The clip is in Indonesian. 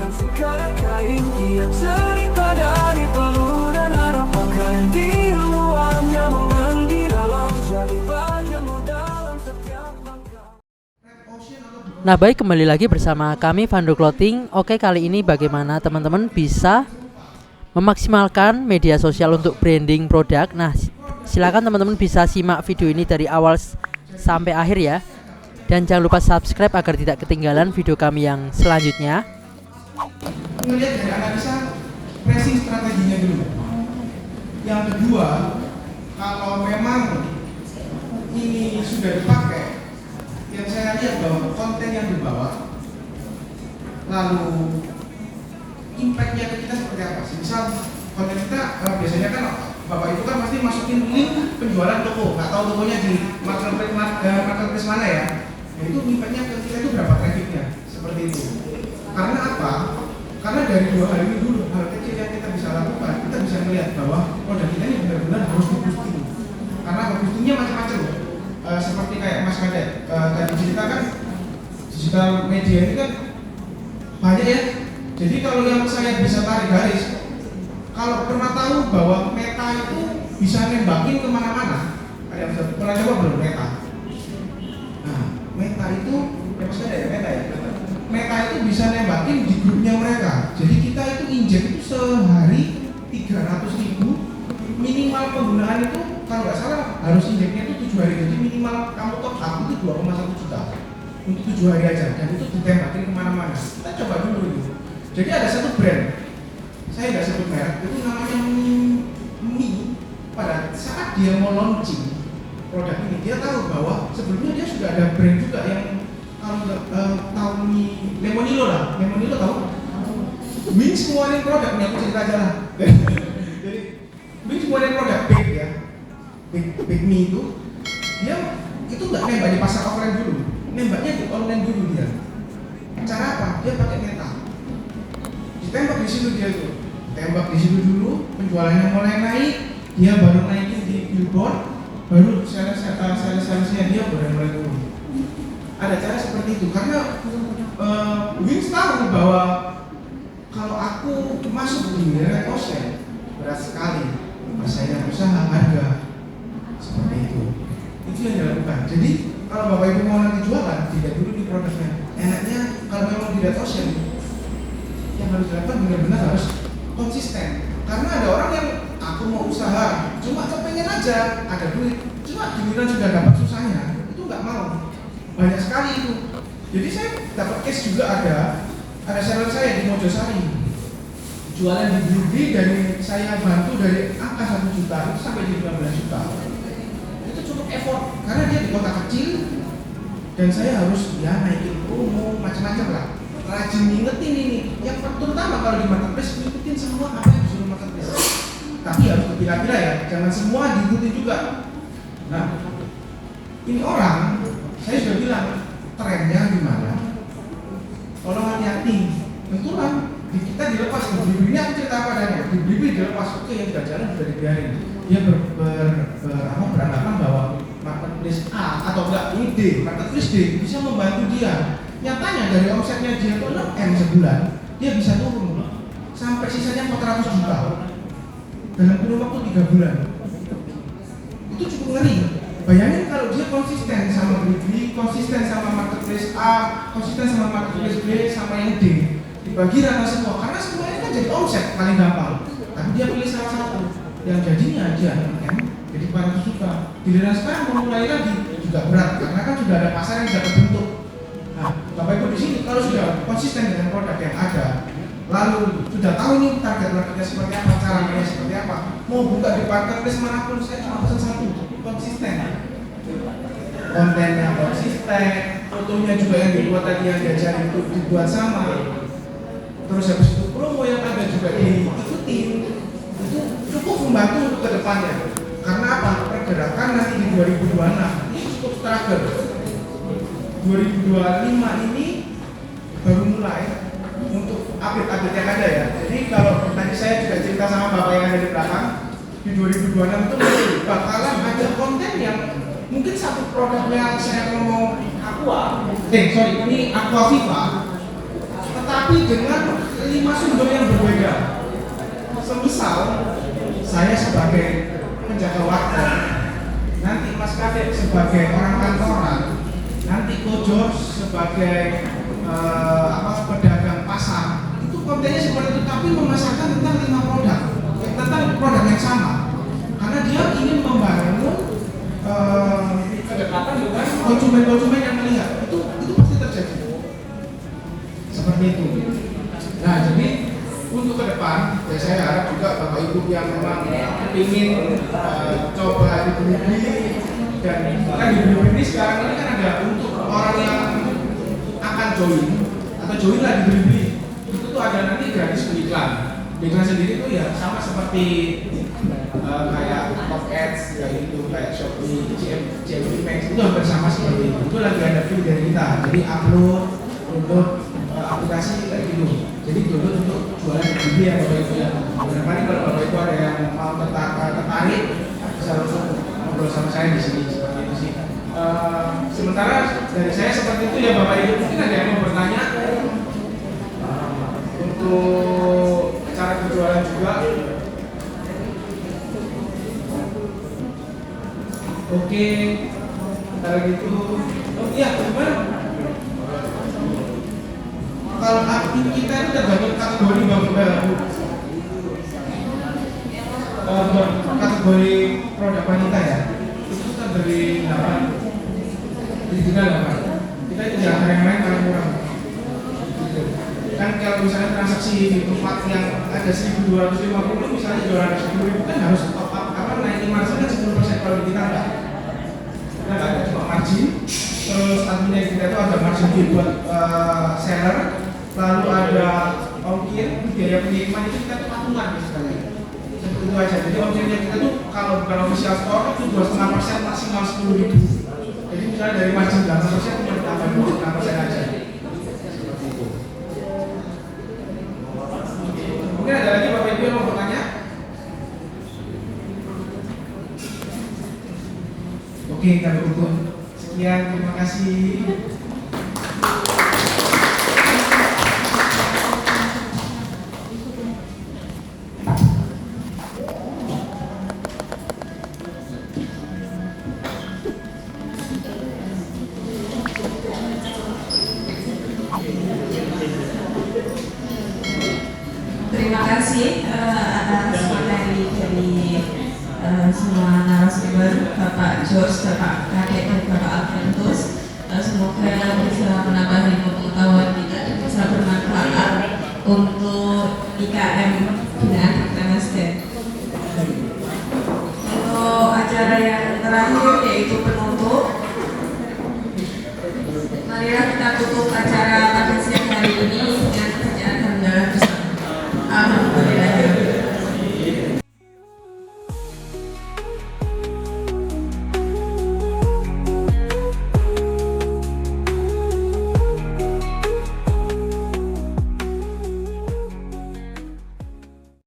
Bahkan sekarang kain dia cerita dari peluru dan arah pakaian di luarnya menggandi dalam jadi bagianmu dalam setiap langkah. Nah baik, kembali lagi bersama kami Vando Clothing. Oke, kali ini bagaimana teman-teman bisa memaksimalkan media sosial untuk branding produk. Nah silakan teman-teman bisa simak video ini dari awal sampai akhir ya. Dan jangan lupa subscribe agar tidak ketinggalan video kami yang selanjutnya. Melihat dari analisa pricing strateginya dulu. Yang kedua, kalau memang ini sudah dipakai, yang saya lihat bahwa konten yang dibawa, lalu impactnya ke kita seperti apa sih? Misal konten kita biasanya kan Bapak itu kan pasti masukin link penjualan toko, nggak tahu tokonya di marketplace mana ya. Nah, itu impactnya ke kita itu berapa trafficnya, seperti itu. Karena apa? Karena dari 2 hal ini dulu, hal kecil yang kita bisa lakukan, kita bisa melihat bahwa produk kita ini benar-benar harus di-boosting. Karena boostingnya macam-macam. Seperti kayak Mas Kadek tadi ceritakan, digital media ini kan banyak ya. Jadi kalau yang saya bisa tarik garis, kalau pernah tahu bahwa Meta itu bisa nembakin kemana-mana, ada yang pernah coba belum Meta? Nah, Meta itu, ya Mas Kadek ya, Meta ya. Meta itu bisa nembakin di grupnya mereka. Jadi kita itu injek itu sehari 300.000 minimal penggunaan itu kalau nggak salah harus injeknya itu 7 hari. Jadi minimal kamu top up itu 2,1 juta untuk 7 hari aja, dan itu ditembakin kemana-mana. Kita coba dulu itu. Jadi ada satu brand, saya nggak sebut merek, itu namanya Mi. Pada saat dia mau launching produk ini, dia tahu bahwa sebelumnya dia sudah ada brand juga yang tahu Mi Lemonilo lah. Lemonilo tahu? Wings ngeluarin produknya, aku cerita aja lah. Jadi Wings ngeluarin produk Big ya, Big Mi itu dia itu nggak nembak di pasar offline dulu, nembaknya di online dulu dia. Cara apa? Dia pakai Meta. Ditembak di situ dia tuh, tembak di situ dulu, penjualannya mulai naik, dia baru naikin di billboard, baru salesnya dia baru mulai turun. Ada cara seperti itu karena Wings tahu bahwa kalau aku masuk di red ocean berat sekali, persaingan usaha, harga seperti itu. Itu yang dilakukan. Jadi kalau Bapak Ibu mau nanti jualan, tidak dulu di produknya. Enaknya kalau memang di red ocean, yang harus dilakukan benar-benar harus konsisten. Karena ada orang yang aku mau usaha, cuma kepengen aja ada duit, cuma giliran sudah dapat susahnya, itu nggak mau. Banyak sekali itu. Jadi saya dapat case juga ada seller saya di Mojosari, jualan di Blibli, dari saya bantu dari angka 1 juta itu sampai di 15 juta. Itu cukup effort karena dia di kota kecil dan saya harus ya naikin promo macam-macam lah. Rajin ngingetin ini. Yang terutama kalau di marketplace, ngikutin semua apa yang disuruh marketplace. Tapi harus berpila-pila ya, jangan semua diikuti juga. Nah, ini orang, saya sudah bilang trennya gimana. Tolong hati-hati. Tentulah di kita dilepas, di Blibli ini aku cerita apa adanya. Di Blibli dilepas, oke yang tidak jalan sudah dibiarin. Dia beranggapan bahwa marketplace A atau enggak ini D, marketplace D bisa membantu dia. Nyatanya dari omsetnya dia itu 6M sebulan, dia bisa turun sampai sisanya 400 juta dalam kurun waktu 3 bulan. Itu cukup ngeri. Bayangin kalau dia konsisten sama Blibli, konsisten sama marketplace A, konsisten sama marketplace B, sama yang D, dibagi rata semua. Karena semuanya kan jadi omset paling gampang. Tapi dia pilih salah satu yang jadinya aja 6M jadi 400 juta. Giliran sekarang memulai lagi juga berat karena kan sudah ada pasar yang sudah terbentuk. Nah, Bapak Ibu di sini kalau sudah konsisten dengan produk yang ada, lalu sudah tahu nih target marketnya seperti apa, caranya seperti apa, mau buka di marketplace manapun, saya cuma pesan satu, konsisten. Kontennya konsisten, fotonya juga yang dibuat tadi yang diajarin itu dibuat sama. Terus habis itu promo yang ada juga diikutin, itu cukup membantu untuk kedepannya. Karena apa? Pergerakan nanti di 2026 ini cukup struggle. 2025 ini baru mulai untuk update-update yang ada ya. Jadi kalau tadi saya juga cerita sama Bapak yang ada di belakang, di 2026 itu bakalan ada konten yang mungkin satu produknya saya ngomong ini Aqua Viva, tetapi tapi dengan 5 sumber yang berbeda. Semisal saya sebagai penjaga waktu, nanti Mas Kadek sebagai orang kantoran, nanti Kojo sebagai pedagang pasar, itu kontennya seperti itu, tapi memasarkan tentang 5 produk, tentang produk yang sama, karena dia ingin membangun kedekatan dengan konsumen-konsumen yang melihat itu pasti terjadi seperti itu. Nah, jadi untuk ke depan, ya saya harap juga Bapak Ibu yang memang ingin coba di Blibli, dan kan di Blibli ini sekarang ini kan ada untuk orang yang akan join atau join lah di Blibli, itu tuh ada nanti gratis beriklan. Beriklan sendiri tuh ya sama seperti kayak Top Ads, kayak gitu, kayak Shopee, CMB Max, itu hampir sama seperti itu. Itu lagi ada fee dari kita, jadi upload untuk aplikasi kayak gitu. Jadi dulu untuk jualan di ya Bapak Ibu ya. Barangkali kalau Bapak Ibu ada yang mau tertarik, bisa langsung ngobrol sama saya di sini seperti itu sih. Sementara dari saya seperti itu ya Bapak Ibu, mungkin ada yang mau bertanya untuk cara berjualan juga. Oke, kalau gitu, oh iya, gimana? Kalau aktif kita itu tergantung kategori baru, kategori produk wanita ya, itu kategori 8, jadi kita 8. Kita itu jangan yang lain paling murah. Gitu. Kan kalau misalnya transaksi di tempat yang ada 1.250, misalnya jualan 10.000 kan harus top up, naikin margin kan 10%, kalau di kita enggak. Kita nggak ada cuma margin, terus adminnya kita itu ada margin fee buat seller, lalu ada ongkir, biaya pengiriman itu kita tuh patungan misalnya. Seperti itu aja. Jadi ongkirnya kita tuh kalau bukan official store itu 2,5% maksimal 10.000. Jadi misalnya dari margin 8% cuma tambah 2,5% aja. Seperti itu. Mungkin ada lagi Bapak Ibu yang mau bertanya? Oke, kalau begitu sekian, terima kasih. Terima kasih atas materi dari semua narasumber, Bapak George, Bapak Kadek, dan Bapak Alventus. Semoga bisa menambah ilmu pengetahuan kita dan bisa bermanfaat untuk IKM binaan Fakta Nasdem. Untuk acara yang terakhir yaitu